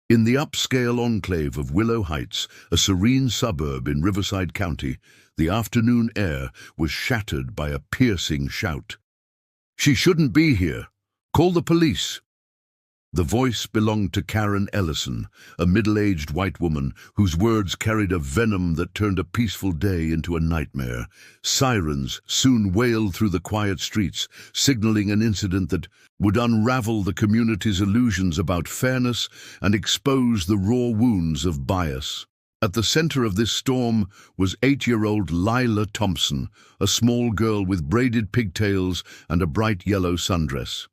In the upscale enclave of Willow Heights, a serene suburb in Riverside County, the afternoon air was shattered by a piercing shout. "She shouldn't be here. Call the police." The voice belonged to Karen Ellison, a middle-aged white woman whose words carried a venom that turned a peaceful day into a nightmare. Sirens soon wailed through the quiet streets, signaling an incident that would unravel the community's illusions about fairness and expose the raw wounds of bias. At the center of this storm was 8-year-old Lila Thompson, a small girl with braided pigtails and a bright yellow sundress.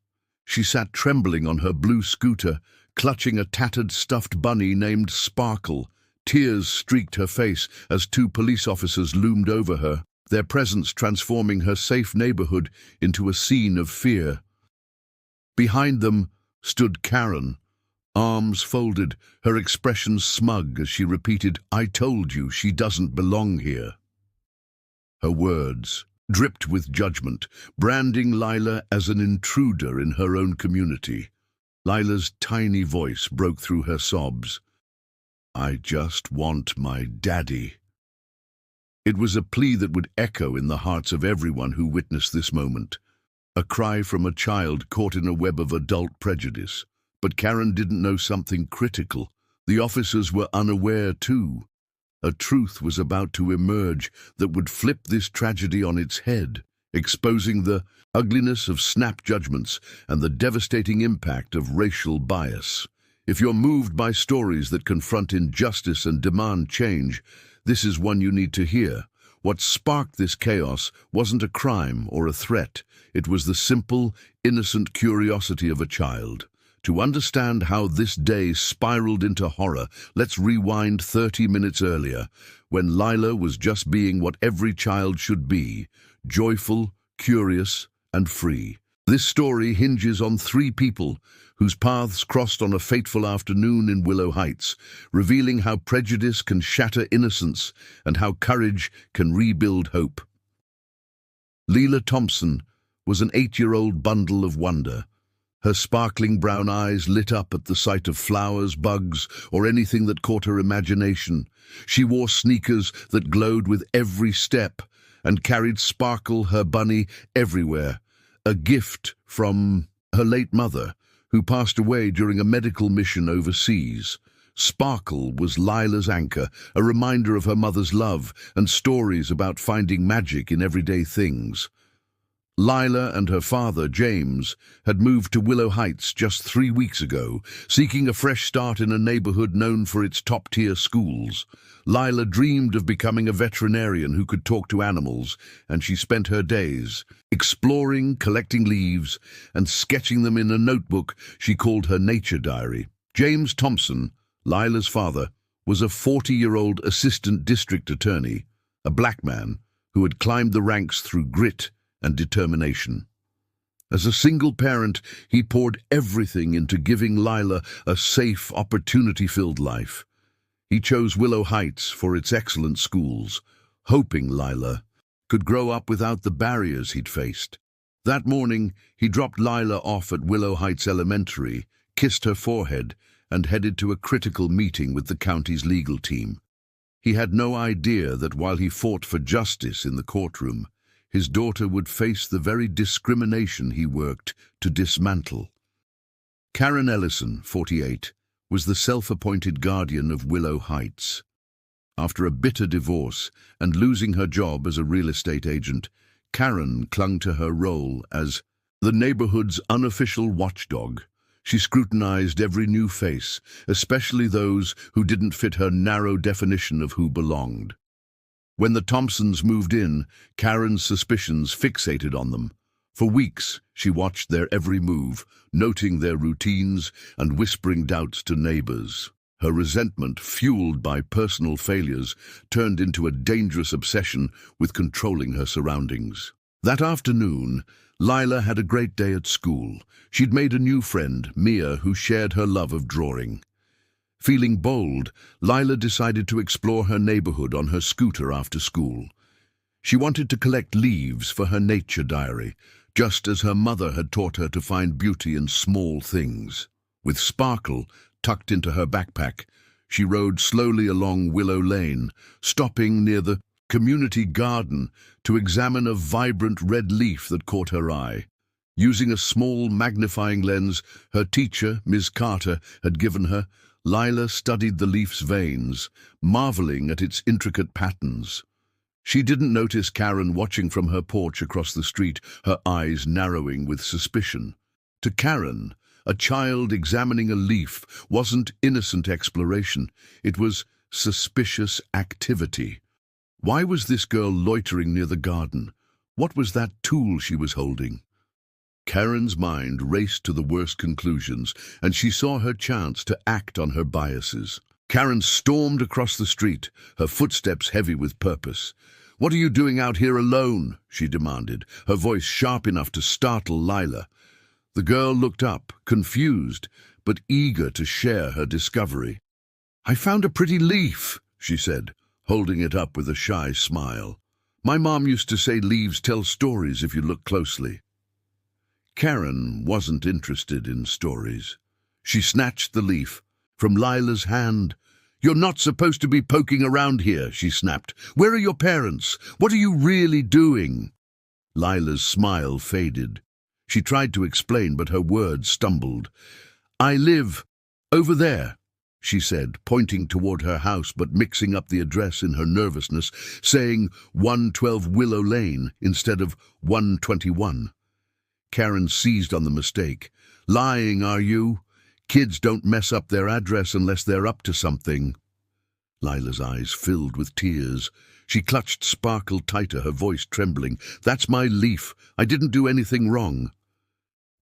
She sat trembling on her blue scooter, clutching a tattered stuffed bunny named Sparkle. Tears streaked her face as 2 police officers loomed over her, their presence transforming her safe neighborhood into a scene of fear. Behind them stood Karen, arms folded, her expression smug as she repeated, "I told you she doesn't belong here." Her words dripped with judgment, branding Lila as an intruder in her own community. Lila's tiny voice broke through her sobs. "I just want my daddy." It was a plea that would echo in the hearts of everyone who witnessed this moment. A cry from a child caught in a web of adult prejudice. But Karen didn't know something critical. The officers were unaware too. A truth was about to emerge that would flip this tragedy on its head, exposing the ugliness of snap judgments and the devastating impact of racial bias. If you're moved by stories that confront injustice and demand change, this is one you need to hear. What sparked this chaos wasn't a crime or a threat. It was the simple, innocent curiosity of a child. To understand how this day spiraled into horror, let's rewind 30 minutes earlier, when Lila was just being what every child should be: joyful, curious, and free. This story hinges on 3 people whose paths crossed on a fateful afternoon in Willow Heights, revealing how prejudice can shatter innocence and how courage can rebuild hope. Lila Thompson was an 8-year-old bundle of wonder. Her sparkling brown eyes lit up at the sight of flowers, bugs, or anything that caught her imagination. She wore sneakers that glowed with every step and carried Sparkle, her bunny, everywhere, a gift from her late mother, who passed away during a medical mission overseas. Sparkle was Lila's anchor, a reminder of her mother's love and stories about finding magic in everyday things. Lila and her father, James, had moved to Willow Heights just 3 weeks ago, seeking a fresh start in a neighborhood known for its top-tier schools. Lila dreamed of becoming a veterinarian who could talk to animals, and she spent her days exploring, collecting leaves, and sketching them in a notebook she called her nature diary. James Thompson, Lila's father, was a 40-year-old assistant district attorney, a black man who had climbed the ranks through grit and determination. As a single parent, he poured everything into giving Lila a safe, opportunity-filled life. He chose Willow Heights for its excellent schools, hoping Lila could grow up without the barriers he'd faced. That morning, he dropped Lila off at Willow Heights Elementary, kissed her forehead, and headed to a critical meeting with the county's legal team. He had no idea that while he fought for justice in the courtroom, his daughter would face the very discrimination he worked to dismantle. Karen Ellison, 48, was the self-appointed guardian of Willow Heights. After a bitter divorce and losing her job as a real estate agent, Karen clung to her role as the neighborhood's unofficial watchdog. She scrutinized every new face, especially those who didn't fit her narrow definition of who belonged. When the Thompsons moved in, Karen's suspicions fixated on them. For weeks, she watched their every move, noting their routines and whispering doubts to neighbors. Her resentment, fueled by personal failures, turned into a dangerous obsession with controlling her surroundings. That afternoon, Lila had a great day at school. She'd made a new friend, Mia, who shared her love of drawing. Feeling bold, Lila decided to explore her neighborhood on her scooter after school. She wanted to collect leaves for her nature diary, just as her mother had taught her to find beauty in small things. With Sparkle tucked into her backpack, she rode slowly along Willow Lane, stopping near the community garden to examine a vibrant red leaf that caught her eye. Using a small magnifying lens her teacher, Ms. Carter, had given her, Lila studied the leaf's veins, marveling at its intricate patterns. She didn't notice Karen watching from her porch across the street, her eyes narrowing with suspicion. To Karen, a child examining a leaf wasn't innocent exploration, it was suspicious activity. Why was this girl loitering near the garden? What was that tool she was holding? Karen's mind raced to the worst conclusions, and she saw her chance to act on her biases. Karen stormed across the street, her footsteps heavy with purpose. "What are you doing out here alone?" she demanded, her voice sharp enough to startle Lila. The girl looked up, confused, but eager to share her discovery. "I found a pretty leaf," she said, holding it up with a shy smile. "My mom used to say leaves tell stories if you look closely." Karen wasn't interested in stories. She snatched the leaf from Lila's hand. "You're not supposed to be poking around here," she snapped. "Where are your parents? What are you really doing?" Lila's smile faded. She tried to explain, but her words stumbled. "I live over there," she said, pointing toward her house but mixing up the address in her nervousness, saying 112 Willow Lane instead of 121. Karen seized on the mistake. "Lying, are you? Kids don't mess up their address unless they're up to something." Lila's eyes filled with tears. She clutched Sparkle tighter, her voice trembling. "That's my leaf. I didn't do anything wrong."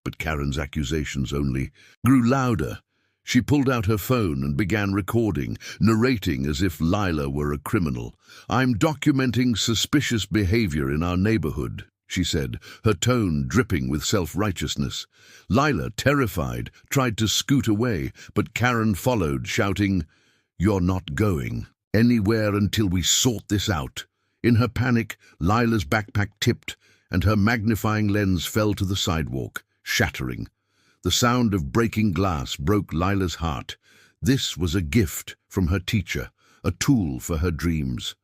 But Karen's accusations only grew louder. She pulled out her phone and began recording, narrating as if Lila were a criminal. "I'm documenting suspicious behavior in our neighborhood," she said, her tone dripping with self-righteousness. Lila, terrified, tried to scoot away, but Karen followed, shouting, "You're not going anywhere until we sort this out." In her panic, Lila's backpack tipped, and her magnifying lens fell to the sidewalk, shattering. The sound of breaking glass broke Lila's heart. This was a gift from her teacher, a tool for her dreams.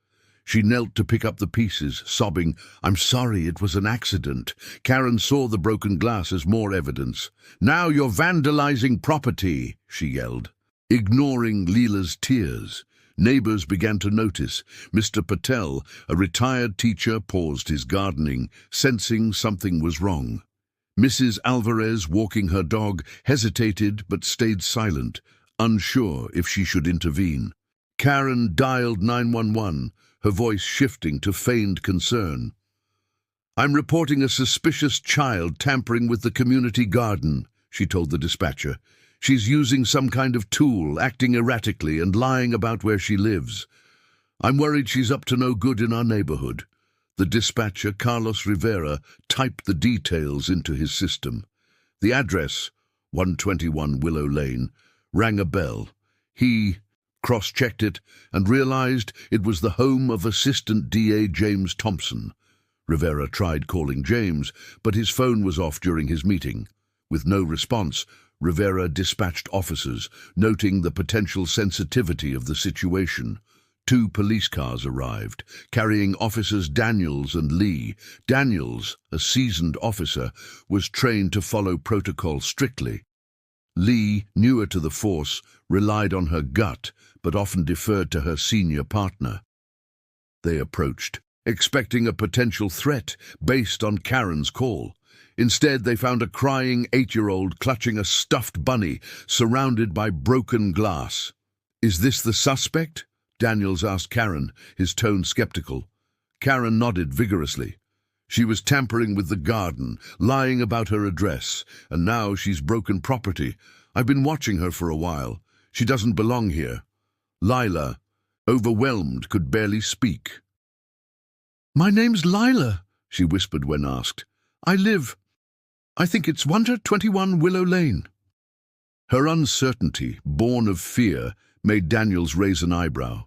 She knelt to pick up the pieces, sobbing, "I'm sorry, it was an accident." Karen saw the broken glass as more evidence. "Now you're vandalizing property," she yelled. Ignoring Lila's tears, neighbors began to notice. Mr. Patel, a retired teacher, paused his gardening, sensing something was wrong. Mrs. Alvarez, walking her dog, hesitated but stayed silent, unsure if she should intervene. Karen dialed 911, her voice shifting to feigned concern. "I'm reporting a suspicious child tampering with the community garden," she told the dispatcher. "She's using some kind of tool, acting erratically and lying about where she lives. I'm worried she's up to no good in our neighborhood." The dispatcher, Carlos Rivera, typed the details into his system. The address, 121 Willow Lane, rang a bell. He cross-checked it and realized it was the home of Assistant DA James Thompson. Rivera tried calling James, but his phone was off during his meeting. With no response, Rivera dispatched officers, noting the potential sensitivity of the situation. 2 police cars arrived, carrying officers Daniels and Lee. Daniels, a seasoned officer, was trained to follow protocol strictly. Lee, newer to the force, relied on her gut, but often deferred to her senior partner. They approached, expecting a potential threat based on Karen's call. Instead, they found a crying 8-year-old clutching a stuffed bunny, surrounded by broken glass. "Is this the suspect?" Daniels asked Karen, his tone skeptical. Karen nodded vigorously. "She was tampering with the garden, lying about her address, and now she's broken property. I've been watching her for a while. She doesn't belong here." Lila, overwhelmed, could barely speak. "My name's Lila," she whispered when asked. I think it's 121 Willow Lane." Her uncertainty, born of fear, made Daniels raise an eyebrow.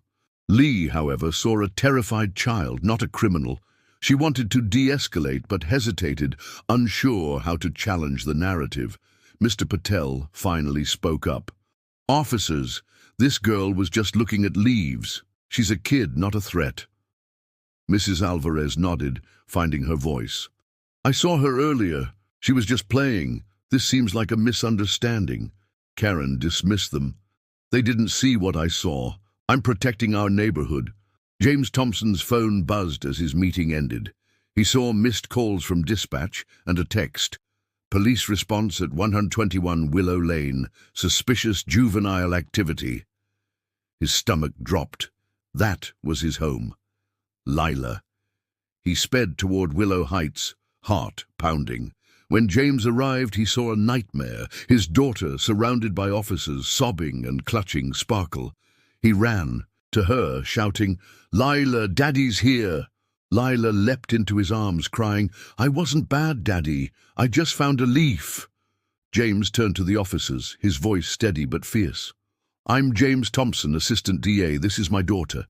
Lee, however, saw a terrified child, not a criminal. She wanted to de-escalate but hesitated, unsure how to challenge the narrative. Mr. Patel finally spoke up. "Officers, this girl was just looking at leaves. She's a kid, not a threat." Mrs. Alvarez nodded, finding her voice. "I saw her earlier. She was just playing. This seems like a misunderstanding." Karen dismissed them. "They didn't see what I saw. I'm protecting our neighborhood." James Thompson's phone buzzed as his meeting ended. He saw missed calls from dispatch and a text. "Police response at 121 Willow Lane. Suspicious juvenile activity." His stomach dropped. That was his home. Lila. He sped toward Willow Heights, heart pounding. When James arrived, he saw a nightmare, his daughter surrounded by officers, sobbing and clutching Sparkle. He ran to her, shouting, "Lila, Daddy's here!" Lila leapt into his arms, crying, "I wasn't bad, Daddy. I just found a leaf." James turned to the officers, his voice steady but fierce. "I'm James Thompson, Assistant DA. This is my daughter.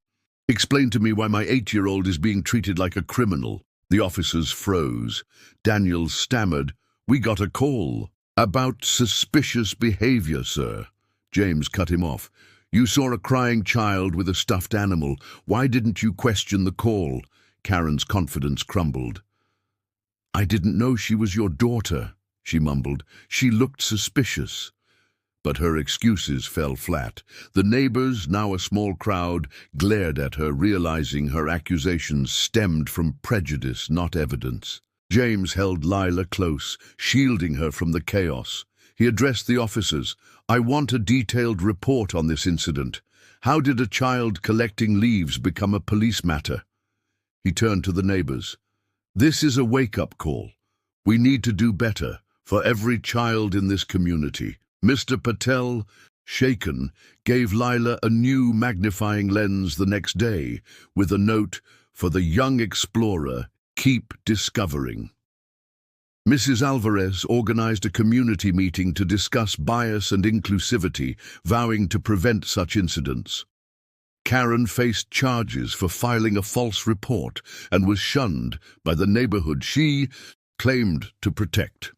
Explain to me why my 8-year-old is being treated like a criminal." The officers froze. Daniels stammered, "We got a call." "About suspicious behavior, sir." James cut him off. "You saw a crying child with a stuffed animal. Why didn't you question the call?" Karen's confidence crumbled. "I didn't know she was your daughter," she mumbled. "She looked suspicious." But her excuses fell flat. The neighbors, now a small crowd, glared at her, realizing her accusations stemmed from prejudice, not evidence. James held Lila close, shielding her from the chaos. He addressed the officers. "I want a detailed report on this incident. How did a child collecting leaves become a police matter?" He turned to the neighbors. "This is a wake-up call. We need to do better for every child in this community." Mr. Patel, shaken, gave Lila a new magnifying lens the next day with a note, "For the young explorer, keep discovering." Mrs. Alvarez organized a community meeting to discuss bias and inclusivity, vowing to prevent such incidents. Karen faced charges for filing a false report and was shunned by the neighborhood she claimed to protect.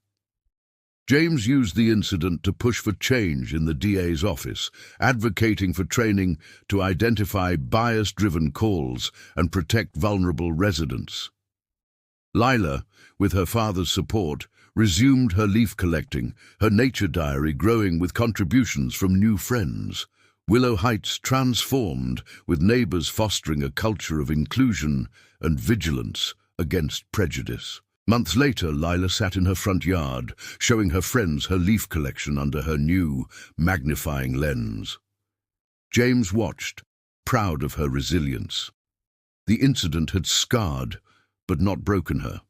James used the incident to push for change in the DA's office, advocating for training to identify bias-driven calls and protect vulnerable residents. Lila, with her father's support, resumed her leaf collecting, her nature diary growing with contributions from new friends. Willow Heights transformed, with neighbors fostering a culture of inclusion and vigilance against prejudice. Months later, Lila sat in her front yard, showing her friends her leaf collection under her new, magnifying lens. James watched, proud of her resilience. The incident had scarred, but not broken her.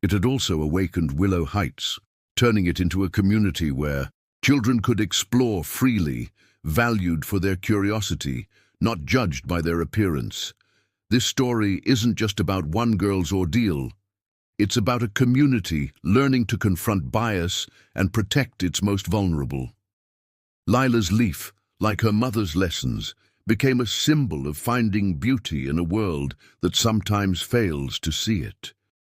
It had also awakened Willow Heights, turning it into a community where children could explore freely, valued for their curiosity, not judged by their appearance. This story isn't just about one girl's ordeal. It's about a community learning to confront bias and protect its most vulnerable. Lila's leaf, like her mother's lessons, became a symbol of finding beauty in a world that sometimes fails to see it.